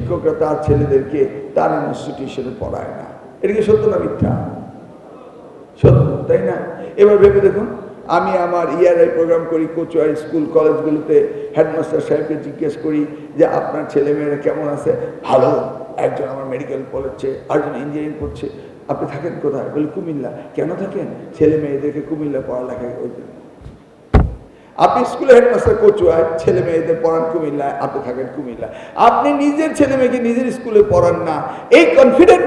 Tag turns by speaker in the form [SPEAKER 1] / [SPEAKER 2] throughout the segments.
[SPEAKER 1] শিক্ষকরা তার ছেলেদেরকে তার ইনস্টিটিউশনে পড়ায় না। এটা কি সত্য না মিথ্যা? সত্য, তাই না? এবার ভেবে দেখুন, আমি আমার ইয়ারআই প্রোগ্রাম করি কচুয়ার স্কুল কলেজগুলোতে, হেডমাস্টার সাহেবকে জিজ্ঞেস করি যে আপনার ছেলেমেয়েরা কেমন আছে? ভালো, একজন আমার মেডিকেল পড়ছে, আরেকজন ইঞ্জিনিয়ারিং পড়ছে। আপনি থাকেন কোথায়? বলে কুমিল্লা। কেন থাকেন? ছেলে মেয়েদেরকে কুমিল্লা পড়ালেখা ওই জন্য। আপনি স্কুলে হেডমাস্টার কচুয়ায়, ছেলে মেয়েদের পড়ান কুমিল্লায়, আপনি থাকেন কুমিল্লা। আপনি নিজের ছেলে মেয়েকে নিজের স্কুলে পড়ান না, এই কনফিডেন্ট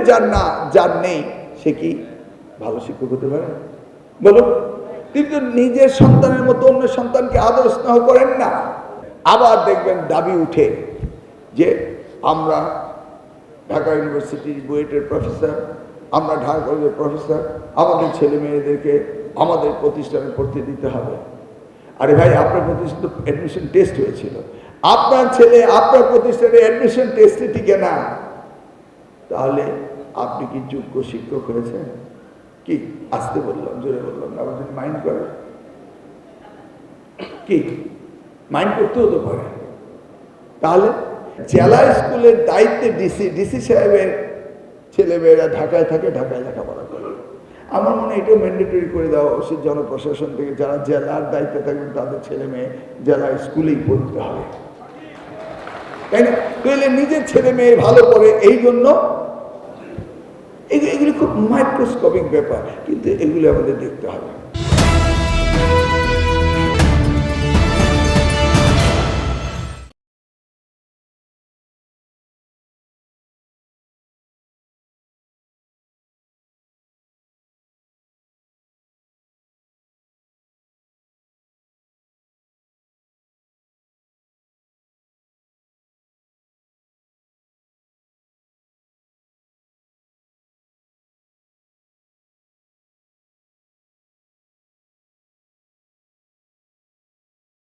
[SPEAKER 1] যার নেই, সে কি ভালো শিক্ষক হতে পারে? বলুন। কিন্তু নিজের সন্তানের মতো অন্য সন্তানকে আদর স্নেহ করেন না। আবার দেখবেন দাবি উঠে যে আমরা ঢাকা ইউনিভার্সিটির বুয়েটের প্রফেসর, আমরা ঢাকা কলেজের প্রফেসর, আমাদের ছেলে মেয়েদেরকে আমাদের প্রতিষ্ঠানে পড়তে দিতে হবে। আরে ভাই, আপনার প্রতিষ্ঠানে অ্যাডমিশন টেস্ট হয়েছিল, আপনার ছেলে আপনার প্রতিষ্ঠানে অ্যাডমিশন টেস্টে টিকে না, তাহলে আপনি কি যোগ্য শিক্ষক হয়েছেন? কি আসতে বললাম, জোরে বললাম, আবার যদি মাইন্ড করে, কি মাইন্ড করতেও তো পারে। তাহলে জেলা স্কুলের দায়িত্বে ডিসি সাহেবের ছেলেমেয়েরা ঢাকায় থাকে, ঢাকায় লেখাপড়া করে। আমার মনে হয় এটাও ম্যান্ডেটরি করে দেওয়া উচিত জনপ্রশাসন থেকে, যারা জেলার দায়িত্বে থাকবেন তাদের ছেলে মেয়ে জেলা স্কুলেই পড়তে হবে, তাই না? তাহলে নিজের ছেলে মেয়ে ভালো করে, এই জন্য এগুলি খুব মাইক্রোস্কোপিক ব্যাপার, কিন্তু এগুলি আমাদের দেখতে হবে।